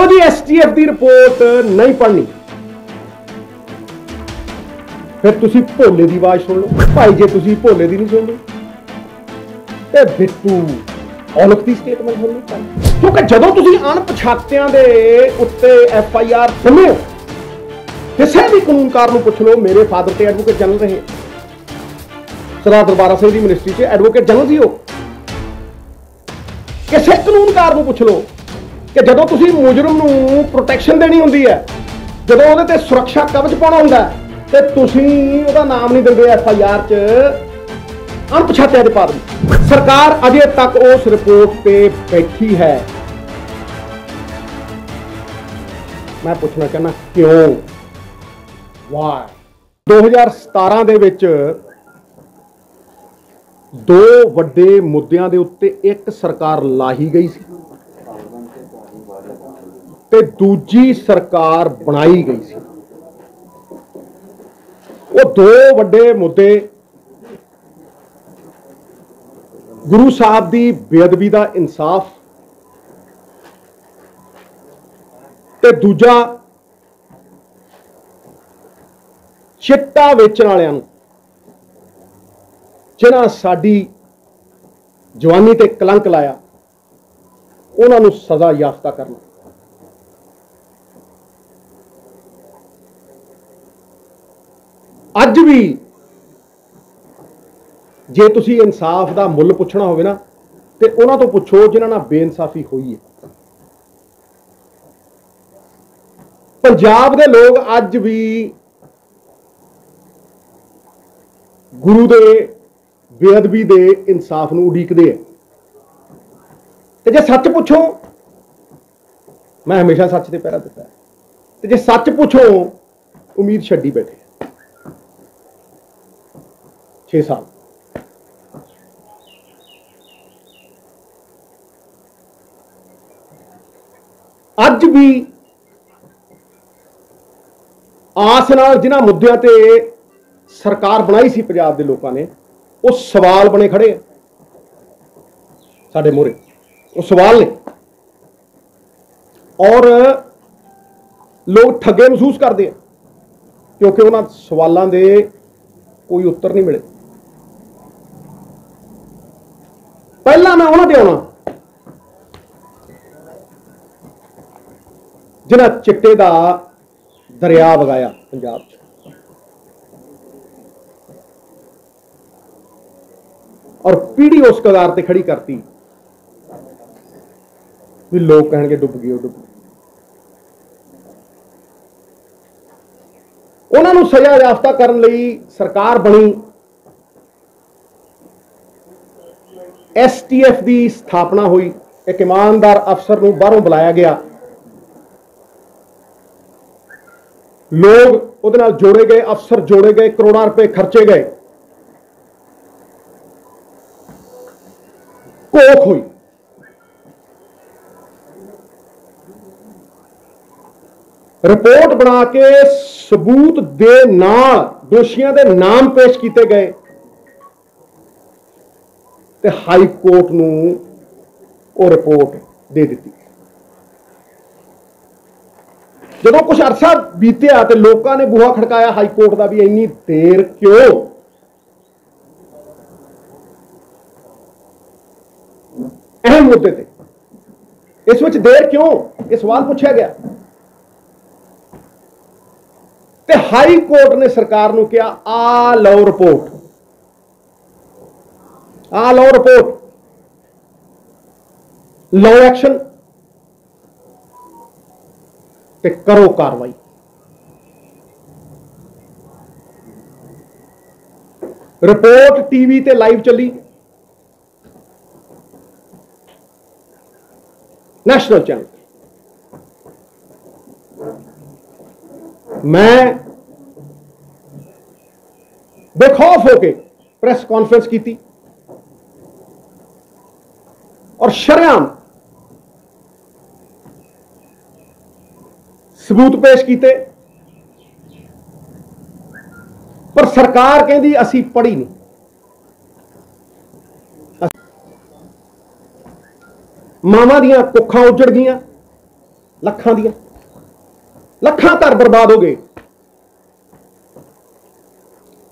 चलो जी STF की report नहीं पढ़नी, फिर तुसी भोले की आवाज सुन लो। भाई जे तुसी भोले की नहीं सुन लो तो बिट्टू औलख की स्टेटमेंट सुन लो। क्योंकि जदों तुसी अणपछातियां दे उत्ते FIR सुनो, किसी भी कानूनकार नूं पुछ लो। मेरे फादर ते एडवोकेट जनरल रहे, सरदार दरबारा सिंह की मिनिस्ट्री च एडवोकेट जनरल सी हो। किसी कानूनकार नूं पुछ लो कि जदों तुसी मुजरम नूं प्रोटैक्शन देनी हुंदी है, जदों उहदे ते सुरक्षा कवच पाउणा हुंदा है, ते तुसी उहदा नाम नहीं दिंदे FIR च अणपछातियां दे पा दिंदे। सरकार अजे तक उस रिपोर्ट पे बैठी है। मैं पूछना चाहना क्यों, वाई। 2017 दे विच दो वड्डे मुद्दों के उत्ते एक सरकार लाही गई सी ते दूजी सरकार बनाई गई सी। वो दो वड्डे मुद्दे गुरु साहब की बेअदबी का इंसाफ ते दूजा चिट्टा वेचण वालियां नूं जिन्हां साडी जवानी ते कलंक लाया, उन्हां नूं सज़ा याफ्ता करना। अज भी जे तुसी इंसाफ का मुल पुछना होवे ना, ते उन्हां तो पुछो जिन्हां नाल बेइंसाफी हुई है। पंजाब दे लोग अज भी गुरु दे बेअदबी दे इंसाफ नूं उडीकदे है। ते जे सच पुछो, मैं हमेशा सच ते पहरा दिता है, ते जे सच पुछो उम्मीद छड्डी बैठे 6 साल। अज भी आस नाल जिन्हां मुद्दों ते सरकार बनाई सी पंजाब के लोगों ने, वो सवाल बने खड़े हैं साडे मोहरे। वो सवाल ने और लोग ठगे महसूस करते हैं क्योंकि उन्होंने सवालों के कोई उत्तर नहीं मिले। पहला मैं उन्होंने आना जिन्हें चिट्टे का दरिया वगाया पंजाब च। और पीढ़ी उस कगार ते खड़ी करती भी लोग कहेंगे डुब गए, डुब गए। उन्होंने सजा याफ्ता करने लई सरकार बनी, STF की स्थापना हुई, एक ईमानदार अफसर नूं बाहरों बुलाया गया, लोग उहदे नाल जोड़े गए, अफसर जोड़े गए, करोड़ों रुपए खर्चे गए, कोख हुई। रिपोर्ट बना के सबूत दे नाल दोषियों के नाम पेश किए गए ते हाई कोर्ट नूं वो रिपोर्ट दे दी। जदों कुछ अरसा बीतिया तो लोगों ने बूहा खड़काया हाई कोर्ट का भी इन्नी देर क्यों। अहम मुद्दे थे इस विच देर क्यों, यह सवाल पूछा गया। ते हाई कोर्ट ने सरकार नूं कहा आ लो रिपोर्ट, आ लो रिपोर्ट, लो एक्शन ते करो कार्रवाई। रिपोर्ट टीवी ते लाइव चली, नेशनल चैनल। मैं बेखौफ होके प्रेस कॉन्फ्रेंस की और शरेआम सबूत पेश किए, पर सरकार कहती असी पढ़ी नहीं। मावां दियां कुखां उजड़ गईयां, ਲੱਖਾਂ ਦੀਆਂ, ਲੱਖਾਂ ਘਰ ਬਰਬਾਦ ਹੋ ਗਏ।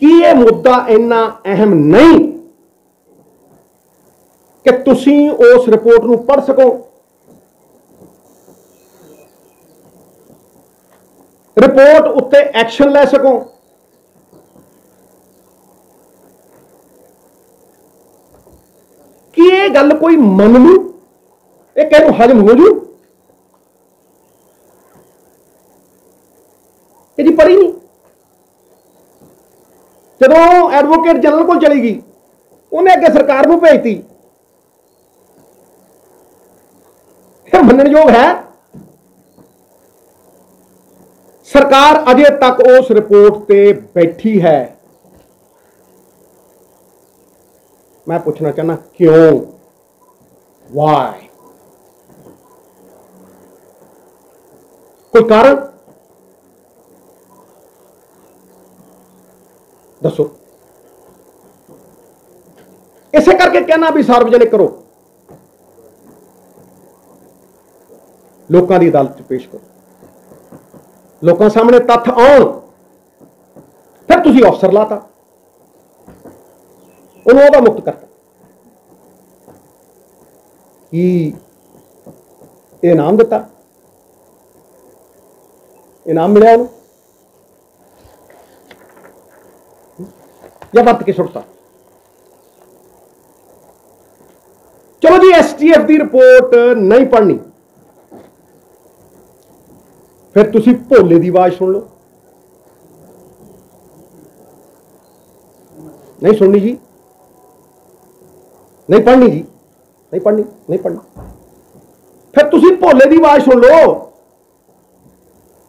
ਕੀ ਇਹ ਮੁੱਦਾ ਇੰਨਾ ਅਹਿਮ ਨਹੀਂ ਕਿ ਤੁਸੀਂ ਉਸ ਰਿਪੋर्ट ਨੂੰ ਪੜ੍ਹ ਸਕੋ, ਰਿਪੋर्ट ਉੱਤੇ ਐਕਸ਼ਨ ਲੈ ਸਕੋ? ਕੀ ਇਹ ਗੱਲ ਕੋਈ ਮੰਨ ਲੂ? ਇਹ ਕਿਹਨੂੰ ਹਜਮ ਹੋ ਜੂ? ਇਹ ਜੀ ਪੜੀ ਨਹੀਂ। ਜਦੋਂ ਐਡਵੋਕੇਟ ਜਨਰਲ ਕੋਲ ਚਲੀ ਗਈ, ਉਹਨੇ ਅੱਗੇ ਸਰਕਾਰ ਨੂੰ ਭੇਜਤੀ। ਇਹ ਮੰਨਣਯੋਗ ਹੈ? ਸਰਕਾਰ ਅਜੇ ਤੱਕ ਉਸ ਰਿਪੋर्ट ਤੇ ਬੈਠੀ ਹੈ। मैं पूछना चाहना क्यों, वाई? कोई कारण दसो। इसे करके कहना भी सार्वजनिक करो, लोगों की अदालत पेश करो, लोगों सामने तत्थ आउण। फिर तुसी अफसर लाता, उन्होंने मुक्त करता कि इनाम दिता, इनाम मिला उन्हें या वरत के सुटता? चलो जी, STF की रिपोर्ट नहीं पढ़नी, फिर तुसी भोले की आवाज सुन लो। नहीं सुननी जी, नहीं पढ़नी जी, नहीं पढ़नी, नहीं पढ़नी। फिर तुसी भोले की आवाज सुन लो,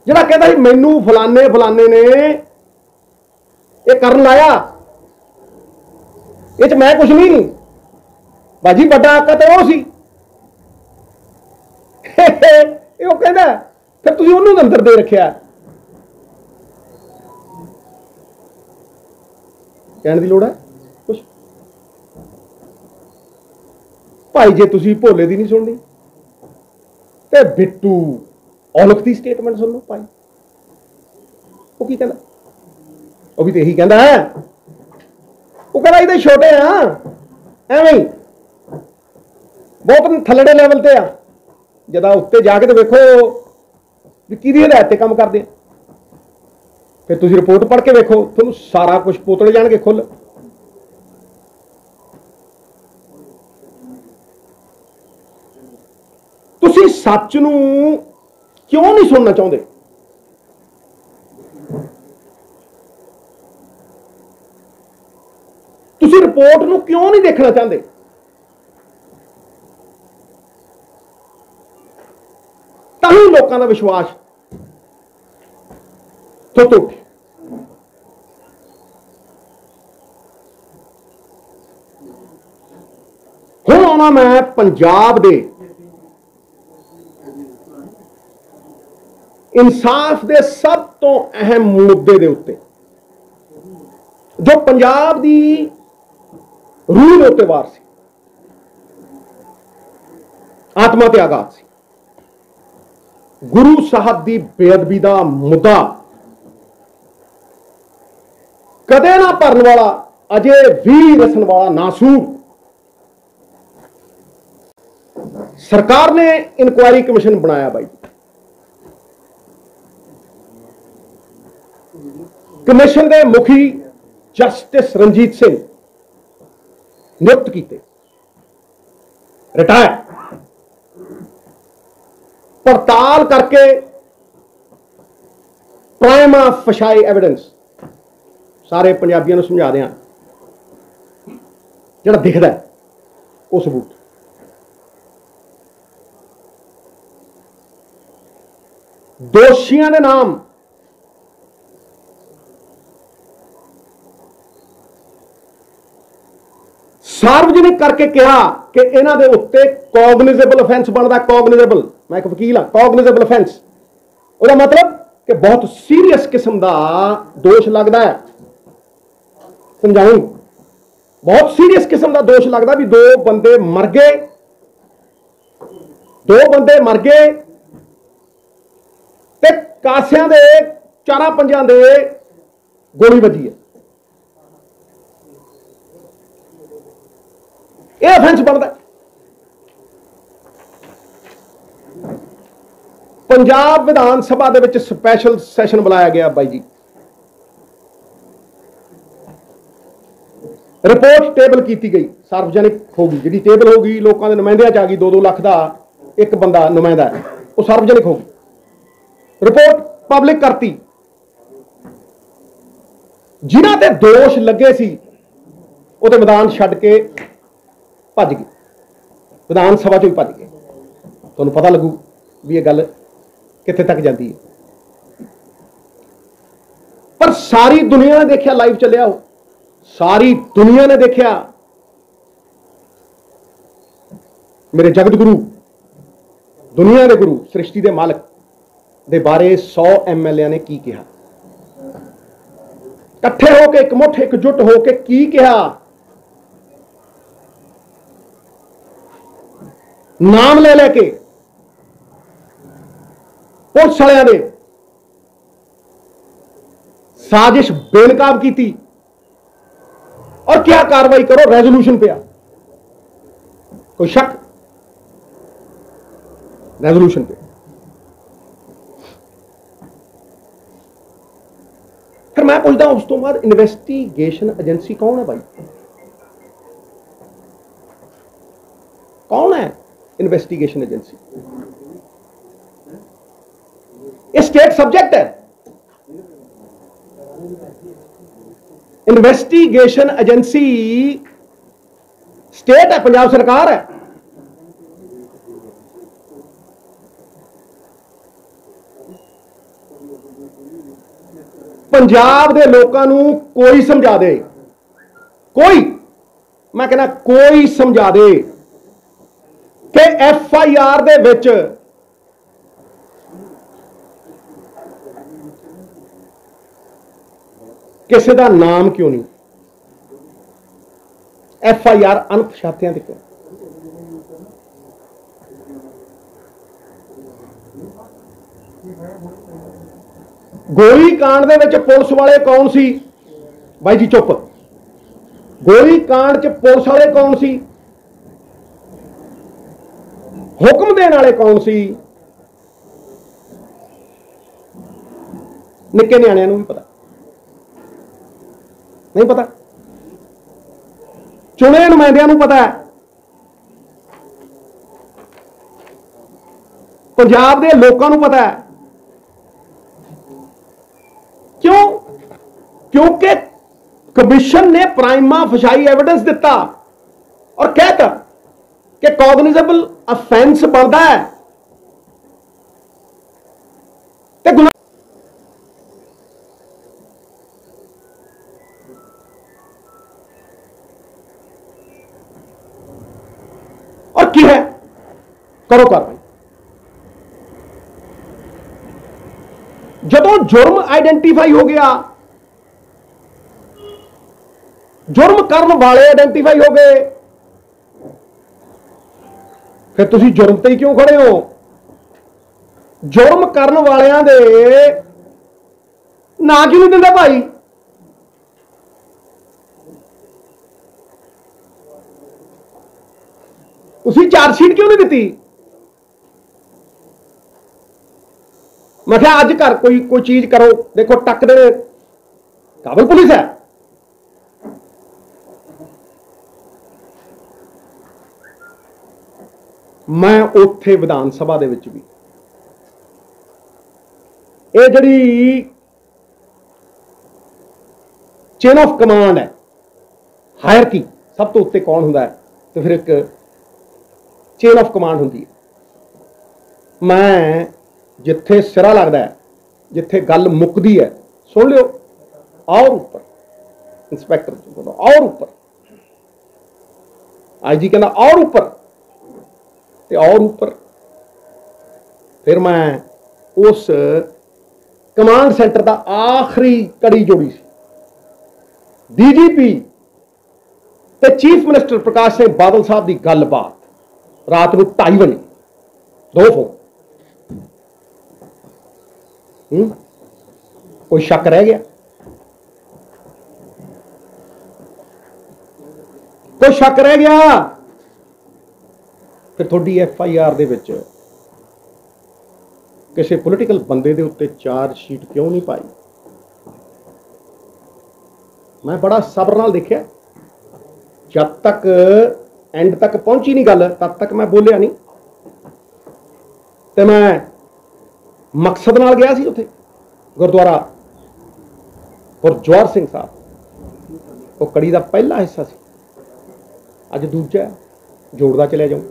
जिहड़ा कहता मैनू फलाने फलाने ने ये करन लाया, ये मैं कुछ नहीं, बाजी बड़ा आका तो वो सी। वो कहता फिर तुसी उन्होंने अंदर दे रखिया। कहने की लोड़ है कुछ? भाई जे तुसी भोले दी नहीं सुननी ते बिट्टू औलख की स्टेटमेंट सुन लो। भाई वो की कहना? वो भी तो यही कहता है, वो कहना ये छोटे हाँ एवं ही बहुत थल्लड़े लैवल ते आ, जदा उत्ते जाके तो वेखो भी किहदी हिदायत ते काम करदे। फिर तुसी रिपोर्ट पढ़ के वेखो, तुहानूं सारा कुछ पोतले जाणगे खुल। तुसी सच नूं क्यों नहीं सुनना चाहते? तुसी रिपोर्ट नूं क्यों नहीं देखना चाहते? ताही लोगों का विश्वास तो उठे। हुण आना मैं पंजाब दे इंसाफ दे सब तो अहम मुद्दे दे उत्ते, जो पंजाब दी रूह दे उत्ते वार सी, आत्मा ते आघात सी। गुरु साहब दी बेअदबी दा मुद्दा कदे ना भरन वाला, अजे भी रसन वाला नासूर। सरकार ने इंक्वायरी कमीशन बनाया भाई, कमीशन के मुखी जस्टिस रंजीत सिंह नियुक्त किए, रिटायर। पड़ताल करके प्राइमा फशाई एविडेंस सारे पंजाबियों को समझा दें, जो दिखता है वो सबूत। दोषियों के नाम सार्वजनिक करके कहा कि इन्हां दे उत्ते कॉग्निजेबल ऑफेंस बनता। कॉग्निजेबल, मैं एक वकील हाँ, कॉग्निजेबल ऑफेंस उसका मतलब कि बहुत सीरियस किस्म का दोष लगता है। समझाऊं, बहुत सीरियस किस्म का दोष लगता भी दो बंदे मर गए कासियां दे चारां पंजां दे गोली वजी है। यह ऑफेंस बनता है। पंजाब विधान सभा दे विच स्पैशल सैशन बुलाया गया बाई जी, रिपोर्ट टेबल की गई, सार्वजनिक होगी, जी टेबल होगी लोगों के नुमाइंदियां च आ गई, 2-2 लाख का एक बंदा नुमाइंदा है, वो सार्वजनिक होगी, रिपोर्ट पब्लिक करती। जिन्हां ते दोष लगे सी वो मैदान छड्ड के भज गए, विधान सभा चों ही भज गए। तुहानूं पता लगू भी ये गल कित्थे तक जाती है। पर सारी दुनिया ने देखा, लाइव चलिया हो, सारी दुनिया ने देखा मेरे जगत गुरु, दुनिया के गुरु, सृष्टि के मालक दे बारे 100 MLA ने की कहा, कट्ठे होके एकमुठ एकजुट होके की कहा, नाम ले लेके पुलिस वालियां ने साजिश बेनकाब की थी और क्या कार्रवाई करो, रेजोल्यूशन पे आ, कोई शक, रेजोल्यूशन पे। फिर मैं पूछता उस तो बाद इन्वेस्टिगेशन एजेंसी कौन है भाई, कौन है इन्वेस्टिगेशन एजेंसी? ये स्टेट सब्जेक्ट है। इन्वेस्टिगेशन एजेंसी स्टेट है, पंजाब सरकार है। पंजाब दे लोकां नूं कोई समझा दे, कोई, मैं कहना कोई समझा दे कि FIR दे विच किसी का नाम क्यों नहीं, FIR अनपछातियां ते क्यों? गोली कांड दे विच पुलिस वाले कौन सी बाई जी? चुप। गोली कांड च पुलिस वाले कौन सी, हुक्म देने वाले कौन सी? निक्के न्याणिਆਂ ਨੂੰ भी पता नहीं, पता चुने नुमाइंदियां ਨੂੰ पता है, पंजाब के लोगों को पता है। क्यों? क्योंकि कमीशन ने प्राइमा फसाई एविडेंस दिता और कहता कि कॉग्निजेबल ऑफेंस बनता है ते गुनाह। और की है, करो कार्रवाई। जदों जुर्म आइडेंटिफाई हो गया, जुर्म करने वाले आइडेंटिफाई हो गए, फिर तुसी जुर्म ते ही क्यों खड़े हो? जुर्म करने वालियां दे ना क्यों नहीं दिंदा भाई? तुसी चार्जशीट क्यों नहीं दी? मैं क्या अज घर कोई चीज करो, देखो टक दे काबल पुलिस है, मैं उत्थे विधान सभा दे विच भी ये जिहड़ी चेन ऑफ कमांड है, हायरकी, सब तो उत्ते कौन हुंदा है, तो फिर एक चेन ऑफ कमांड हुंदी है। मैं जिथे सिरा लगता है, जिथे गल मुकदी है, सुन लियो, और ऊपर इंस्पैक्टर बोलो और ऊपर, IG कहना और ऊपर, ते और ऊपर फिर मैं उस कमांड सेंटर का आखिरी कड़ी जोड़ी सी, DGP ते चीफ मिनिस्टर प्रकाश सिंह बादल साहब की गलबात रात को 2:30 बजे, 2 फोन कोई शक रह गया? कोई शक रह गया? फिर थोड़ी FIR दे विच किसी पोलिटिकल बंदे दे उत्ते चार्जशीट क्यों नहीं पाई? मैं बड़ा सब्र नाल देखिया, जब तक एंड तक पहुंची नहीं गल तब तक मैं बोलिया नहीं। तो मैं मकसद नाल गया सी उत्थे गुरुद्वारा गुरजवार सिंह साहब, वो कड़ी का पहला हिस्सा सी, अज दूजा जोड़दा चलिया जाऊँ।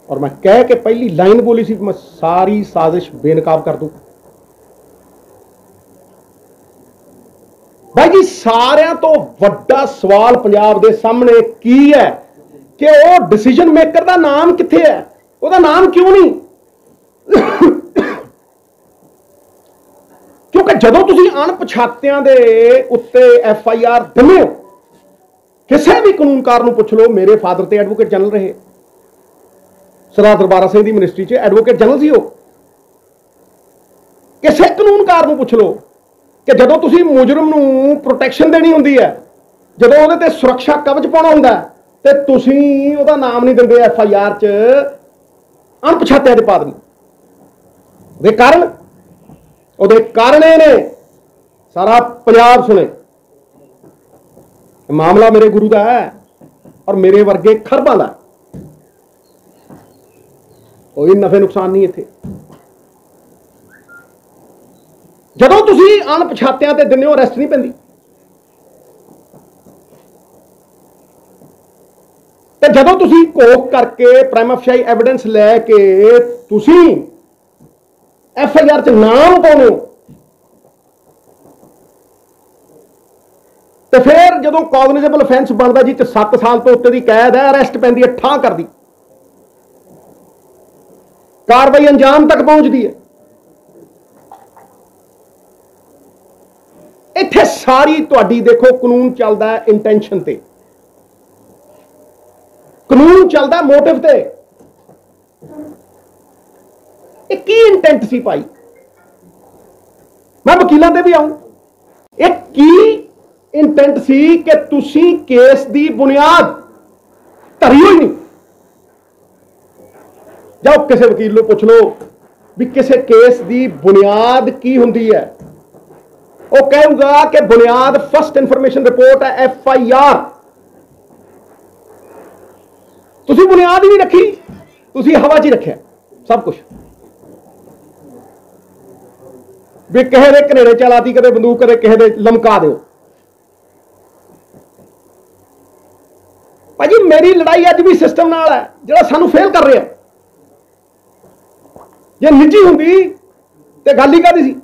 और मैं कह के पहली लाइन बोली सी, मैं सारी साजिश बेनकाब कर दूं। भाई जी सारिਆਂ तो वड्डा सवाल पंजाब दे सामने की है कि वो डिसीजन मेकर का नाम कित्थे है, उसका नाम क्यों नहीं? क्योंकि जदों तुसीं अणपछातिਆਂ दे उत्ते FIR दिंदे हो, किसी भी कानूनकार नूं पुछ लो, मेरे फादर ते एडवोकेट जनरल रहे, सरदार दरबारा सिंह दी मिनिस्ट्री च एडवोकेट जनरल सी हो। किसी कानूनकार नूं पुछ लो कि जदों तुसीं मुजरम नूं प्रोटैक्शन देनी हुंदी है, जदों उहदे ते सुरक्षा कवच पाउणा हुंदा है, ते तुसीं उहदा नाम नहीं दिंदे FIR च, अणपछातिਆਂ दे पा दिंदे। ਉਹਦੇ ਕਾਰਨ ਇਹ ਨੇ, सारा पंजाब सुने, मामला मेरे गुरु का है और मेरे वर्गे खरबां दा, कोई नफे नुकसान नहीं इत्थे। जदों तुसीं अणपछातिਆਂ ते दिंदे हो अरैसट नहीं पैंदी, ते जदों तुसीं कोक करके प्राइमा फेशियाई एविडेंस लैके तुसीं FIR च नाम पाउणे हो, तो फिर जो कॉग्निजेबल ऑफेंस बनता जी, तो 7 साल तो उत्ते दी कैद है, अरैसट पैंदी है, ठा कर दी, कार्रवाई अंजाम तक पहुंचती है। इत्थे सारी तुहाडी देखो कानून चलता है इंटेंशन ते, कानून चलता मोटिव ते। एक की इंटेंट सी भाई, मैं वकीलों ते भी आऊं, एक की इंटेंट सी कि तुसी केस दी बुनियाद धरी हुई नहीं। जाओ किसी वकील को पूछ लो भी किसी केस दी बुनियाद की हुंदी है, वो कहूगा कि बुनियाद फर्स्ट इंफॉर्मेशन रिपोर्ट है, FIR। तुसी बुनियाद ही नहीं रखी, तुसी हवा च ही रखा सब कुछ, भी किसी दे कनेड़े चलाती, कदे बंदूक, कदे किसी दे लमका दो। भाजी मेरी लड़ाई अज भी सिस्टम नाल है जिहड़ा सानू फेल कर रहा है। जे निजी हुंदी ते गल ही काहदी सी?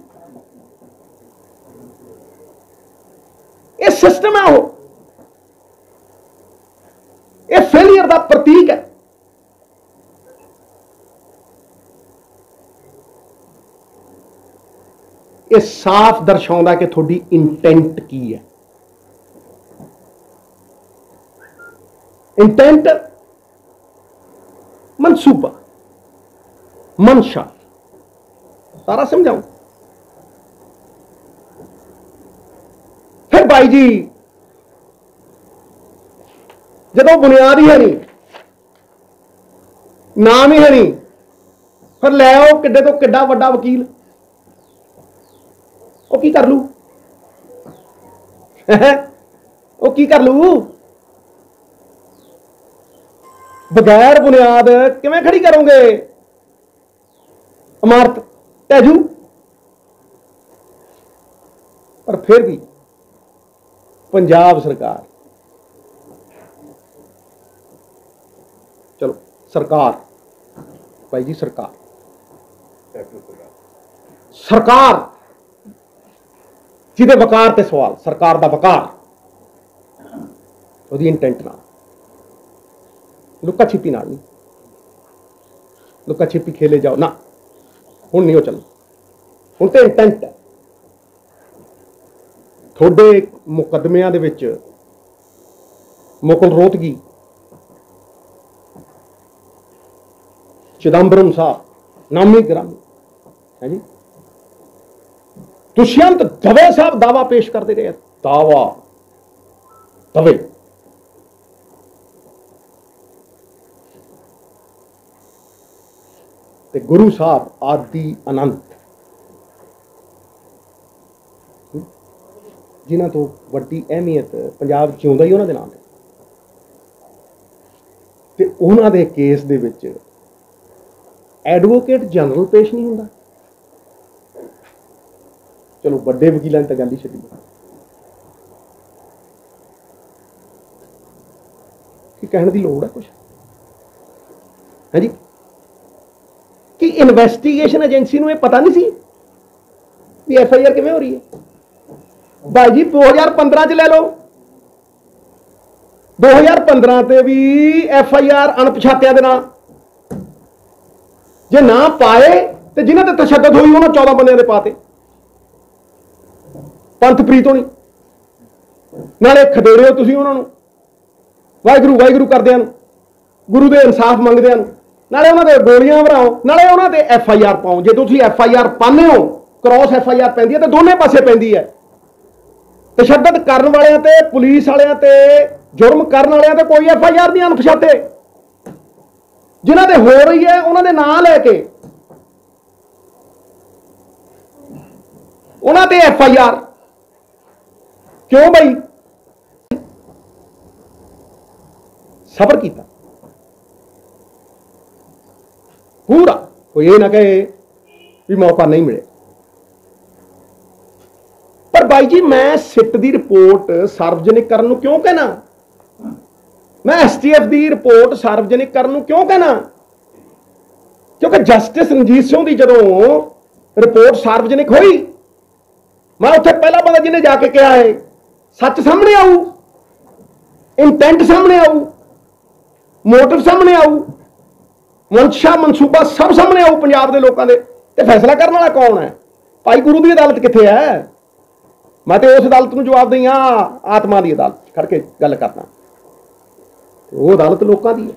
ये सिस्टम है, वो ये फेलियर का प्रतीक है। ये साफ दर्शाता कि थोड़ी इंटेंट की है। इंटेंट मनसूबा, मंशा, सारा समझाऊं। फिर भाई जी जदों बुनियाद ही है नहीं, नाम ही है नहीं, फिर ले आओ किड्डे तो किड्डा वड्डा वकील, वो की कर लू? वो की कर लू? बगैर बुनियाद किवें खड़ी करोगे? इमारत ढहजू। पर फिर भी पंजाब सरकार, चलो सरकार, भाई जी सरकार, सरकार जिहदे वकार ते सवाल, सरकार दा वकार, उहदी इंटेंट नाल, लुका छिपी नाल नहीं, लुका छिपी खेले जाओ ना, हुण नहीं हो चलना, हुण ते इंटेंट है। थोड़े मुकदमियां दे विच मुकुल रोहतगी, चिदंबरम साहब, नामी ग्रामी है जी, दुष्यंत दवे साहब दावा पेश करते रहे, दावा दवे। ते गुरु साहब आदि अनंत, जिन्हां तो वड्डी अहमियत पंजाब जिउंदा ही उन्हां दे नाम ते उन्हां दे केस दे विच एडवोकेट जनरल पेश नहीं हुंदा। चलो वड्डे वकीलां दी तां गल ही छड्डी, कि कहण दी लोड़ है कुछ है जी, कि इन्वेस्टिगेशन एजेंसी नूं ये पता नहीं सी भी FIR किवें हो रही है। भाई जी 2015 च ले लो, 2015 ते भी FIR अणपछातिया दे नाम जे ना पाए तो जिन्हां ते तशद्दद हुई उन्होंने 14 बंदियां दे पाते। पंथप्रीत होनी नाले खदेड़े हो तुसीं उन्होंने वाहिगुरू वाहिगुरू करदियां, गुरु दे इंसाफ मंगदियां, नाले उन्होंने गोलियां भराओ, नाले उन्होंने FIR पाओ। जे तुसीं FIR पाने हो, क्रॉस FIR पैंदी है तो दोनों पासे पैंदी है। तशद्दद करन वालियां ते पुलिस वालियां ते जुर्म करन वालियां ते कोई FIR नहीं अनपछाते, जिन्हां दे हो रही है उन्होंने नाम लैके उन्हां ते FIR क्यों भाई? सबर किया पूरा, कोई ये ना कहे भी मौका नहीं मिले। पर भाई जी मैं सिट की रिपोर्ट सार्वजनिक करने क्यों कहना, मैं STF की रिपोर्ट सार्वजनिक करने क्यों कहना? क्योंकि जस्टिस रणजीत सिंह की जदों रिपोर्ट सार्वजनिक हुई, मैं उत्थे पहला बंदा जिन्हें जाके कहा है सच सामने आऊ, इंटेंट सामने आऊ, मोटिव सामने आऊ, मंशा मनसूबा सब सामने आऊ पंजाब के लोगों के, ते फैसला करने वाला कौन है? भाई गुरु की अदालत कित्थे है? मैं तो उस अदालत में जवाब दी हाँ, आत्मा की अदालत खड़ के गल करना, वो अदालत लोगों की है।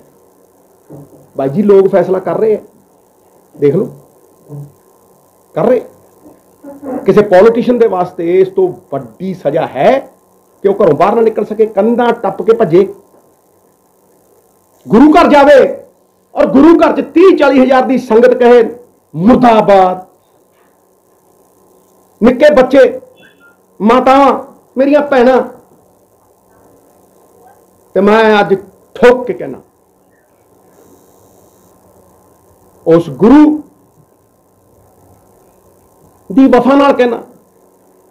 भाई जी लोग फैसला कर रहे हैं, देख लो कर रहे। किसी पॉलिटिशियन के वास्ते इस तो बड़ी सजा है कि वह घरों बाहर ना निकल सके, कंधा टप के भजे, गुरु घर जावे और गुरु घर च 30-40 हज़ार की संगत कहे मुर्दाबाद। निक्के बच्चे, मातावां, मेरिया भैनां, ते मैं अज ठोक के कहना उस गुरु दी वफा नाल कहना,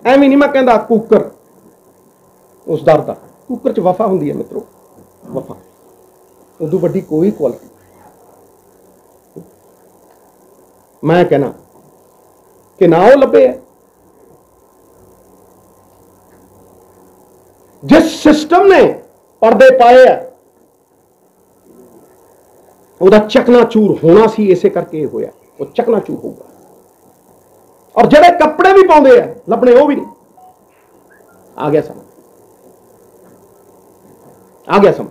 एवं नहीं मैं कहता कुकर उस दर का, कुकर च वफा होंदी है मित्रों, वफा उदू वड्डी कोई क्वालिटी। मैं कहना कि ना वो लभे है, जिस सिस्टम ने पर्दे पाए है वह चकनाचूर होना सी, इसे करके होया, वो चकनाचूर होगा। और जेडे कपड़े भी पाउंदे हैं लभने वो भी नहीं। आ गया समा, आ गया समा।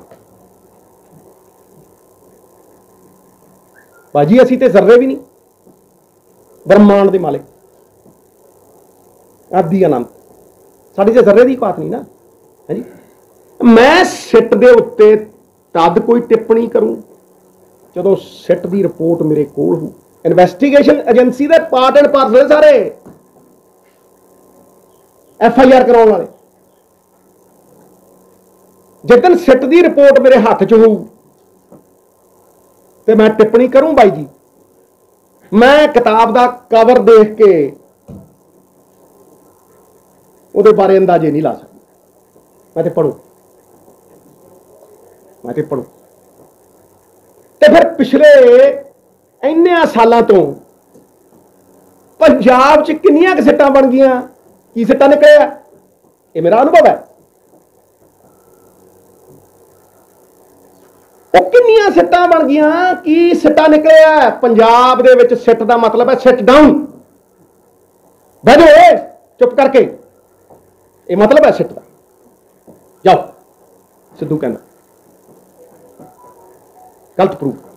बाजी असी ते जर्रे भी नहीं, ब्रह्मांड के मालिक आदि अनंत, साडी ते जर्रे की बात नहीं ना है जी। मैं सिट दे उत्ते तद कोई टिप्पणी करूं जदों सिट की रिपोर्ट मेरे कोल हो। इन्वेस्टिगेशन एजेंसी के पार्ट एंड पार्सल सारे FIR कराने वाले, जिदन सिट की रिपोर्ट मेरे हाथ च हो तो मैं टिप्पणी करूं। भाई जी मैं किताब का कवर देख के उहदे बारे अंदाजे नहीं ला सकता, मैं तो पढ़ू, मैं तो पढ़ू। तो फिर पिछले इन्ने सालों तो पंजाब च किन्नियां क सिट्टां बन गईयां, की सिट्टां निकले, ये मेरा अनुभव है। वो किन्नियां सिट्टां बन गईयां, की सिट्टां निकले। पंजाब दे विच सिट दा मतलब है सिट डाउन, बह जाओ चुप करके, ये मतलब है सिट दा। जाओ सिद्धू कहना गलत प्रूफ।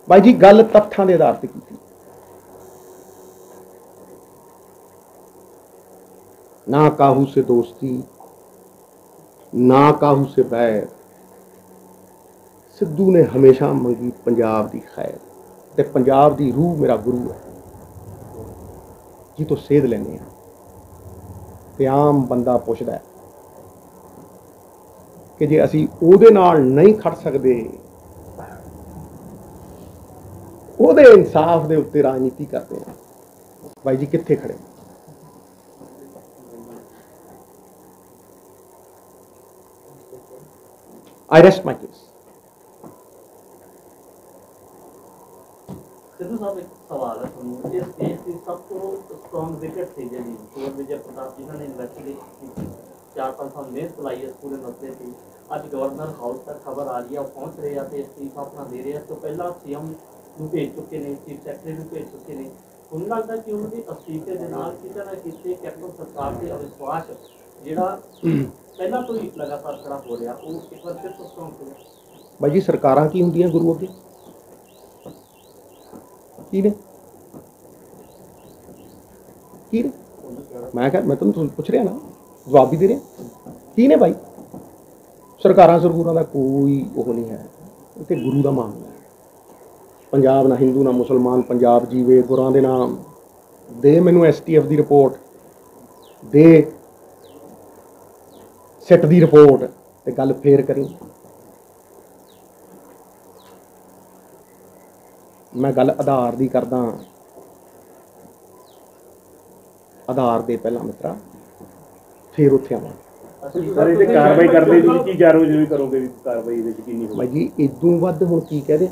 भाई जी गल तथ्यां दे आधार पर की, ना काहू से दोस्ती ना काहू से बैर, सिद्धू ने हमेशा मंगी पंजाब की खैर, ते पंजाब की रूह मेरा गुरु है जी तो सेध लेने ते आम बंदा पुछदा है कि जे असी उहदे नाल नहीं खड़ सकते, उहदे इंसाफ दे उत्ते राजनीति करते हैं, भाई जी कित्थे खड़े। I rest my case. Sidhu साहब एक सवाल है ਤੁਹਾਨੂੰ, ਇਸ ਦੇਸ਼ ਦੀ ਸਭ ਤੋਂ ਸਟਰੋਂਗ ਵਿਕਟ ਸੀ ਜਿਹੜੀ ਕੁੰਵਰ ਵਿਜੇ ਪ੍ਰਤਾਪ ਜਿਨ੍ਹਾਂ ਨੇ ਇਨਵੈਸਟੀਗੇਸ਼ਨ ਕੀਤੀ, 4-5 ਸਾਲ ਮਿਹਨਤ ਲਾਈ ਇਸ ਪੂਰੇ ਮਸਲੇ ਤੇ, ਅੱਜ ਗਵਰਨਰ ਹਾਊਸ ਤੱਕ ਖਬਰ ਆ ਰਹੀ ਹੈ, ਉਹ ਪਹੁੰਚ ਰਹੇ ਆ ਤੇ ਅਸਤੀਫਾ ਆਪਣਾ ਦੇ ਰਹੇ ਆ। ਇਸ ਤੋਂ ਪਹਿਲਾਂ ਸੀਐਮ ਨੂੰ ਭੇਜ ਚੁੱਕੇ ਨੇ, ਚੀਫ ਸੈਕਟਰੀ ਨੂੰ ਭੇਜ ਚੁੱਕੇ ਨੇ। ਤੁਹਾਨੂੰ ਲੱਗਦਾ ਕਿ ਉਹਨਾਂ ਦੇ ਅਸਤੀਫੇ ਦੇ ਨਾਲ ਕਿਤੇ ਨਾ ਕਿਤੇ ਕੈਪਟਨ ਸਰਕਾਰ ਤੇ ਅਵਿਸ਼ਵਾਸ ਜਿਹੜਾ ਪਹਿਲਾਂ ਤੋਂ ਹੀ ਲਗਾਤਾਰ ਖੜਾ ਹੋ ਰਿਹਾ, ਉਹ ਇੱਕ ਵਾਰ ਫਿਰ ਤੋਂ ਸਟਰੋਂਗ ਹੋ ਰਿਹਾ। भाई जी सरकारां की हुंदियां गुरु अगे की ने मैं तुम पुछ रहा ना, जवाब भी दे रहा की ने भाई। सरकारां सरकूरां दा कोई वो नहीं है, ये गुरु का मामला है। पंजाब ना हिंदू ना मुसलमान, पंजाब जीवे गुरां दे नाम दे, मैनू STF की रिपोर्ट दे, सिट की रिपोर्ट ते गल फेर करी। मैं गल आधार की करदा, आधार दे पहला मित्रा फिर उत्थे आवां। कार्रवाई करदे जी की जारो जो करोगे कार्रवाई दे यकीनी हो भाई जी इदों वध हुण की कह दे,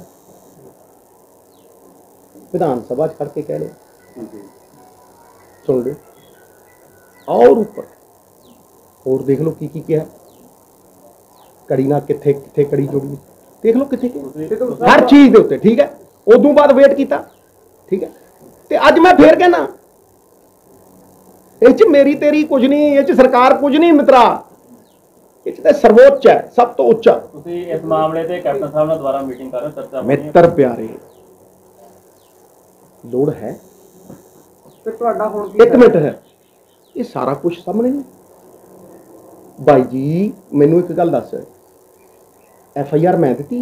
विधान सभा च खड़ के कह ले, सुन लो और ऊपर और देख लो की क्या कड़ी ना किथे किथे कड़ी जुड़ी, देख लो किथे हर चीज़ दे उत्ते, ठीक है। उदों बाद वेट किया, ठीक है, ते अज मैं फिर कहना इस मेरी तेरी कुछ नहीं, इस सरकार कुछ नहीं मित्रा, इस सर्वोच्च है, सब तो उच्चा। इस मामले ते कैप्टन साहब ने दोबारा मीटिंग कर चर्चा मित्र प्यारे लोड़ है, एक मिनट है, ये सारा कुछ सामने नहीं। भाई जी मैनू एक गल दस, FIR मैं दी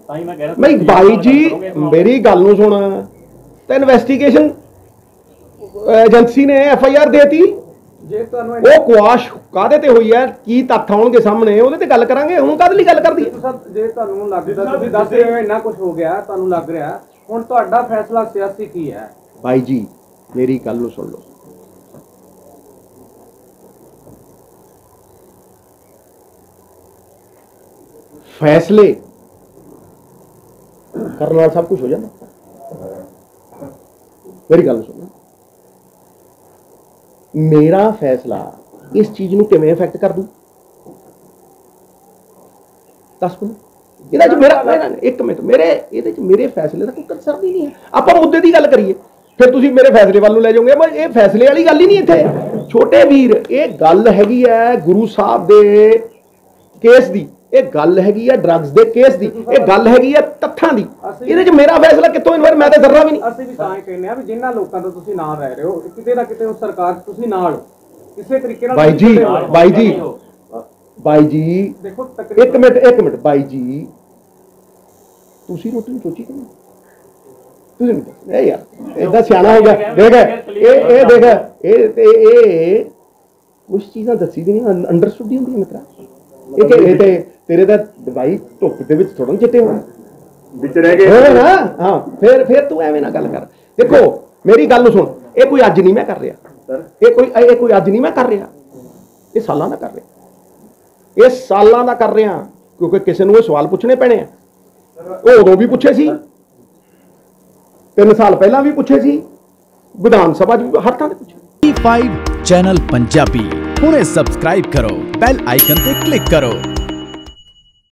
नहीं भाई जी, मेरी गल नूं सुन, तो इन्वेस्टिगेशन एजेंसी ने FIR देती, वो कुआश काहदे ते हुई है, की तत्थ आउणगे सामने उहदे ते गल करांगे, हुण काहदे लई गल करदी है। जे तुहानूं लगदा तुसीं दस रहे हो इन्ना कुछ हो गया, तुहानूं लग रहा हुण तुहाडा फैसला सियासी की है। भाई जी मेरी गल नूं सुन लो, फैसले करने वाला सब कुछ हो जाता। मेरी गल सुनो, मेरा फैसला इस चीज नूं किवें इफेक्ट कर दूं, दस मिनट मेरा एक मिनट मेरे फैसले का कोई कंसर्न ही नहीं है। आप मुद्दे की गल करिए, फिर तुसीं मेरे फैसले वाल लै जाओगे, मैं ये फैसले वाली गल ही नहीं इत्थे। छोटे वीर ये गल हैगी है गुरु साहब दे केस दी, ये गल हैगी है ड्रग्स दे केस दी, ये गल हैगी है तत्थां दी, इहदे च मेरा फैसला कित्थों इन्वर, मैं तो जर्रा भी नहीं। ਅਸੀਂ ਵੀ ਤਾਂ ਹੀ ਕਹਿੰਦੇ ਆ ਵੀ ਜਿਨ੍ਹਾਂ ਲੋਕਾਂ ਤੋਂ ਤੁਸੀਂ ਨਾਲ ਰਹਿ ਰਹੇ ਹੋ, ਕਿਤੇ ਨਾ ਕਿਤੇ ਉਹ ਸਰਕਾਰ ਤੁਸੀਂ ਨਾਲ ਕਿਸੇ ਤਰੀਕੇ ਨਾਲ। ਬਾਈ ਜੀ ਦੇਖੋ ਇੱਕ ਮਿੰਟ ਬਾਈ ਜੀ, ਤੁਸੀਂ ਰੋਟੀ ਨੂੰ ਸੋਚੀ ਕਿ ਨਹੀਂ? ਤੁਸੀਂ ਨਹੀਂ ਇਹ ਯਾਰ ਇਹਦਾ ਸਿਆਣਾ ਹੋ ਗਿਆ, ਦੇਖ ਇਹ ਦੇਖ ਇਹ ਕੁਝ ਚੀਜ਼ਾਂ ਦੱਸੀ ਦੀਆਂ ਅੰਡਰਸਟੂਡ ਹੀ ਹੁੰਦੀਆਂ ਮਿੱਤਰਾ। ਇਹ ਤੇ ਤੇਰੇ ਦਾ ਭਾਈ ਧੁੱਪ ਦੇ ਵਿੱਚ ਥੋੜਾ ਚਿੱਟੇ ਹੋਣਾ ਵਿੱਚ ਰਹਿ ਗਏ ਨਾ। ਹਾਂ ਫਿਰ ਤੂੰ ਐਵੇਂ ਨਾ ਗੱਲ ਕਰ। ਦੇਖੋ ਮੇਰੀ ਗੱਲ ਨੂੰ ਸੁਣ, ਇਹ ਕੋਈ ਅੱਜ ਨਹੀਂ ਮੈਂ ਕਰ ਰਿਹਾ, ਇਹ ਕੋਈ ਅੱਜ ਨਹੀਂ ਮੈਂ ਕਰ ਰਿਹਾ, ਇਹ ਸਾਲਾਂ ਦਾ ਕਰ ਰਿਹਾ, ਇਹ ਸਾਲਾਂ ਦਾ ਕਰ ਰਿਹਾ, ਕਿਉਂਕਿ ਕਿਸੇ ਨੂੰ ਇਹ ਸਵਾਲ ਪੁੱਛਣੇ ਪੈਣੇ ਆ। ਉਹ ਉਦੋਂ ਵੀ ਪੁੱਛੇ ਸੀ, 3 ਸਾਲ ਪਹਿਲਾਂ ਵੀ ਪੁੱਛੇ ਸੀ, ਵਿਧਾਨ ਸਭਾ 'ਚ ਵੀ ਹਰ ਥਾਂ ਤੇ ਪੁੱਛੇ। T5 ਚੈਨਲ ਪੰਜਾਬੀ ਹੁਣੇ ਸਬਸਕ੍ਰਾਈਬ ਕਰੋ, ਬੈਲ ਆਈਕਨ ਤੇ ਕਲਿੱਕ ਕਰੋ।